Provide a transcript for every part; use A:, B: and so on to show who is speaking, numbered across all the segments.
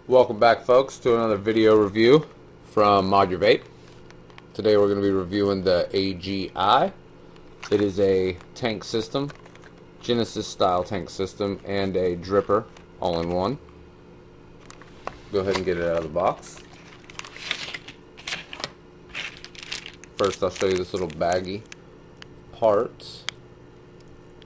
A: Welcome back, folks, to another video review from Mod Your Vape. Today we're going to be reviewing the AGI. It is a tank system, Genesis style tank system, and a dripper all in one. Go ahead and get it out of the box. First I'll show you this little baggie. Parts,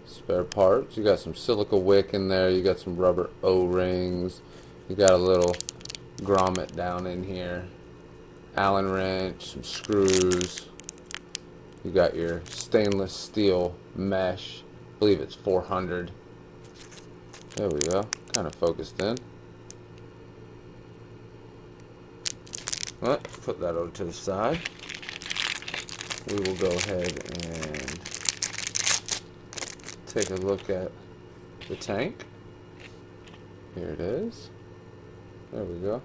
A: spare parts. You got some silica wick in there, you got some rubber O-rings, you got a little grommet down in here, Allen wrench, some screws. You got your stainless steel mesh. I believe it's 400. There we go. Kind of focused in. Let's put that over to the side. We will go ahead and take a look at the tank. Here it is. There we go.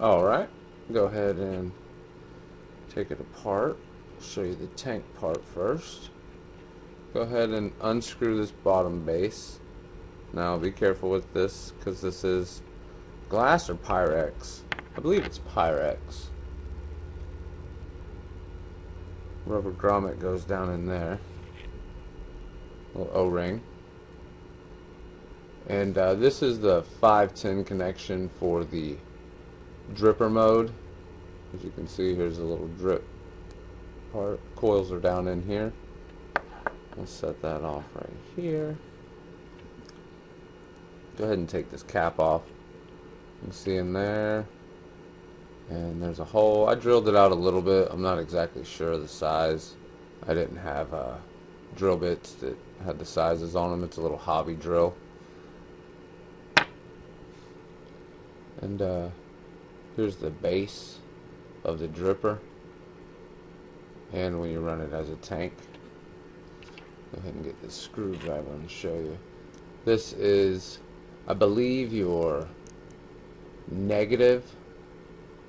A: Alright, go ahead and take it apart. Show you the tank part first. Go ahead and unscrew this bottom base. Now be careful with this because this is glass or Pyrex. I believe it's Pyrex. Rubber grommet goes down in there. Little O-ring. And this is the 510 connection for the dripper mode. As you can see, here's a little drip part. Coils are down in here. Let's set that off right here. Go ahead and take this cap off. You can see in there. And there's a hole. I drilled it out a little bit. I'm not exactly sure of the size. I didn't have drill bits that had the sizes on them. It's a little hobby drill. And here's the base of the dripper. And when you run it as a tank, go ahead and get this screwdriver and show you. This is, I believe, your negative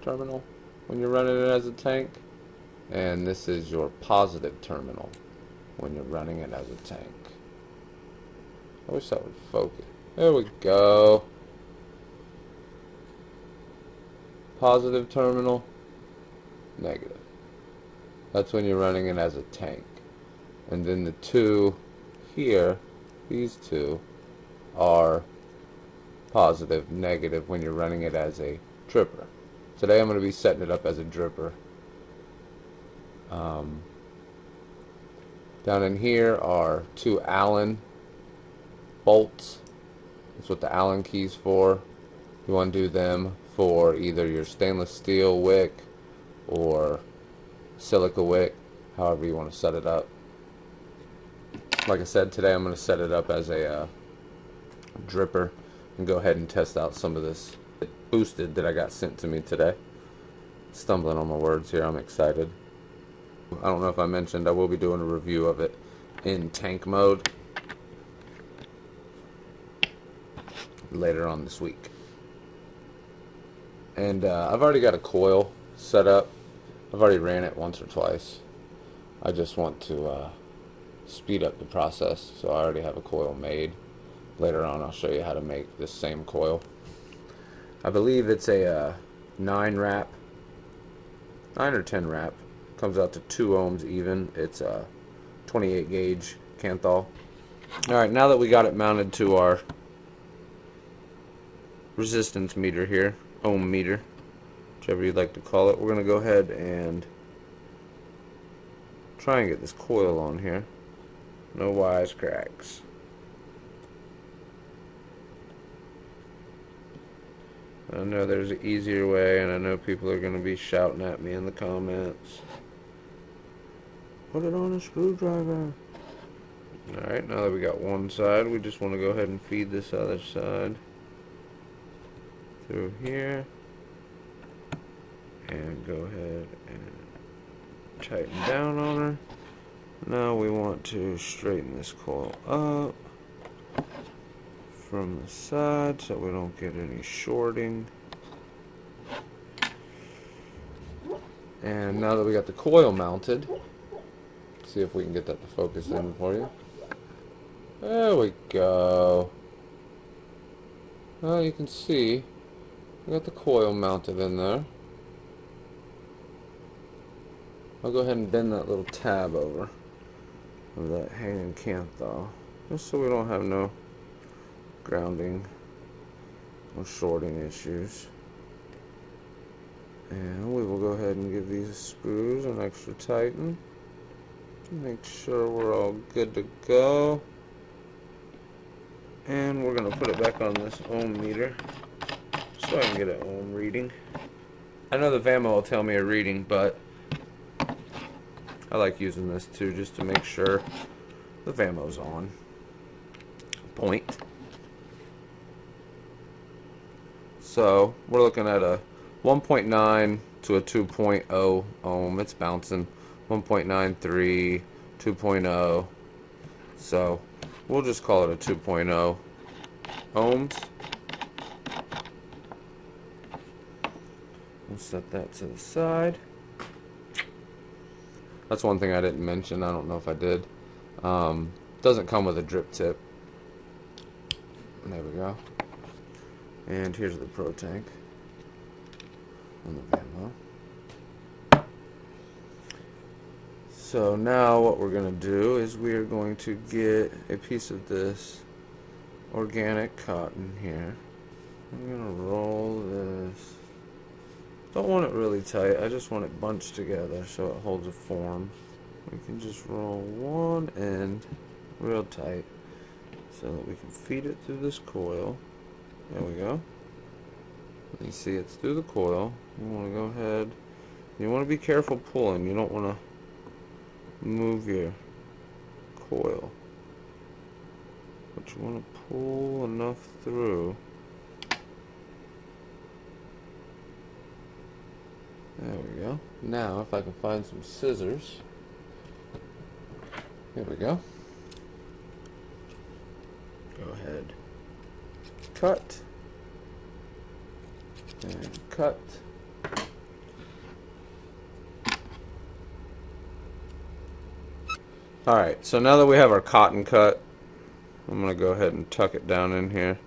A: terminal when you're running it as a tank, and this is your positive terminal when you're running it as a tank. I wish that would focus. There we go. Positive terminal, negative. That's when you're running it as a tank. And then the two here, these two, are positive, negative when you're running it as a dripper. Today I'm going to be setting it up as a dripper. Down in here are two Allen bolts. That's what the Allen key's for. You want to do them for either your stainless steel wick or silica wick, however you want to set it up. Like I said, today I'm going to set it up as a dripper and go ahead and test out some of this boosted that I got sent to me today. Stumbling on my words here, I'm excited. I don't know if I mentioned I will be doing a review of it in tank mode later on this week. And I've already got a coil set up. I've already ran it once or twice. I just want to speed up the process, so I already have a coil made. Later on I'll show you how to make this same coil. I believe it's a 9 or 10 wrap. Comes out to 2 ohms even. It's a 28 gauge Kanthal. Alright, now that we got it mounted to our resistance meter here, ohm meter, whichever you'd like to call it, we're going to go ahead and try and get this coil on here. No wisecracks. I know there's an easier way, and I know people are going to be shouting at me in the comments. Put it on a screwdriver. Alright, now that we got one side, we just want to go ahead and feed this other side through here. And go ahead and tighten down on her. Now we want to straighten this coil up from the side so we don't get any shorting. And now that we got the coil mounted, see if we can get that to focus in for you. There we go. Well, you can see I got the coil mounted in there. I'll go ahead and bend that little tab over of that hanging canthal, just so we don't have no grounding or shorting issues. And we will go ahead and give these screws an extra tighten. Make sure we're all good to go. And we're going to put it back on this ohm meter so I can get an ohm reading. I know the VAMO will tell me a reading, but I like using this too just to make sure the VAMO's on point. So we're looking at a 1.9 to a 2.0 ohm. It's bouncing 1.93, 2.0. So we'll just call it a 2.0 ohms. We'll set that to the side. That's one thing I didn't mention. I don't know if I did. Doesn't come with a drip tip. There we go. And here's the Pro Tank and the VAMO. So now what we're going to do is we are going to get a piece of this organic cotton here. I'm going to roll this. Don't want it really tight. I just want it bunched together so it holds a form. We can just roll one end real tight so that we can feed it through this coil. There we go. You see it's through the coil. You want to go ahead. You want to be careful pulling. You don't want to move your coil. But you want to pull enough through. There we go. Now if I can find some scissors. Here we go. Go ahead. Cut. And cut. Alright, so now that we have our cotton cut, I'm going to go ahead and tuck it down in here.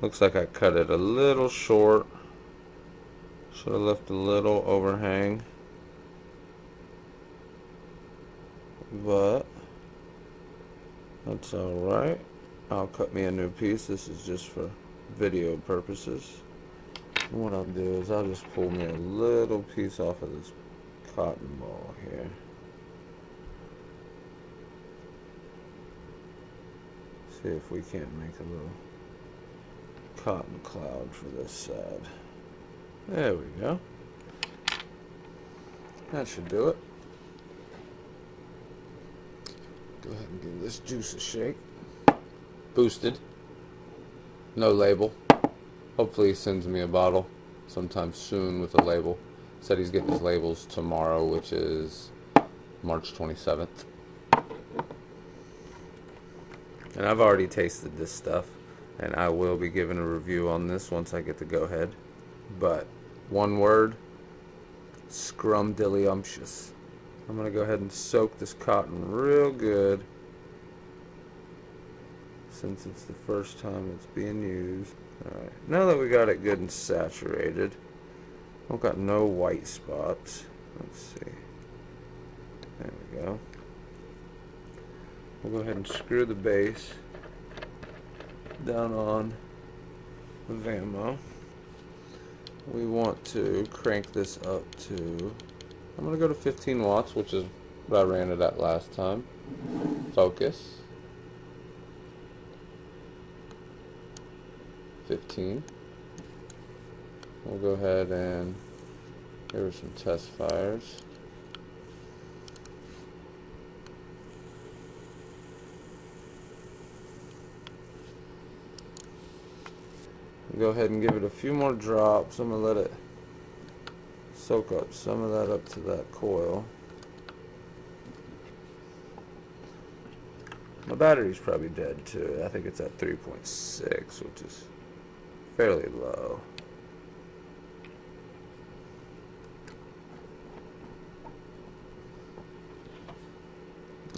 A: Looks like I cut it a little short. Should have left a little overhang. But that's alright. I'll cut me a new piece. This is just for video purposes. And what I'll do is I'll just pull me a little piece off of this cotton ball here. See if we can't make a little cotton cloud for this side. There we go. That should do it. Go ahead and give this juice a shake. Boosted. No label. Hopefully he sends me a bottle sometime soon with a label. Said he's getting his labels tomorrow, which is March 27th. And I've already tasted this stuff, and I will be giving a review on this once I get the go-ahead. But one word, scrumdiddlyumptious. I'm going to go ahead and soak this cotton real good since it's the first time it's being used. Alright, now that we got it good and saturated, I've got no white spots. Let's see. There we go. We'll go ahead and screw the base down on the VAMO. We want to crank this up to, I'm going to go to 15 watts, which is what I ran it at last time. Focus. 15. We'll go ahead and give her some test fires. Go ahead and give it a few more drops. I'm going to let it soak up some of that up to that coil. My battery's probably dead too. I think it's at 3.6, which is fairly low.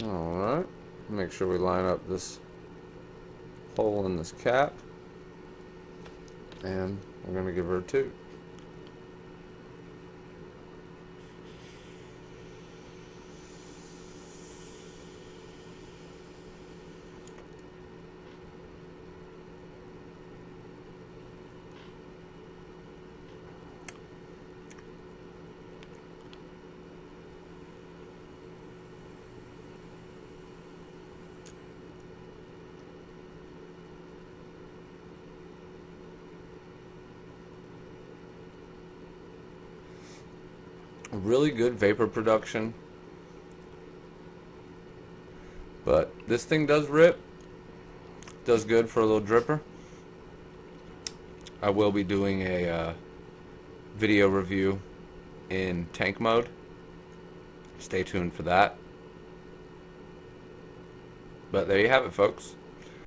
A: Alright, make sure we line up this hole in this cap. And we're going to give her a 2. Really good vapor production, but this thing does rip. Does good for a little dripper. I will be doing a video review in tank mode. Stay tuned for that. But there you have it, folks.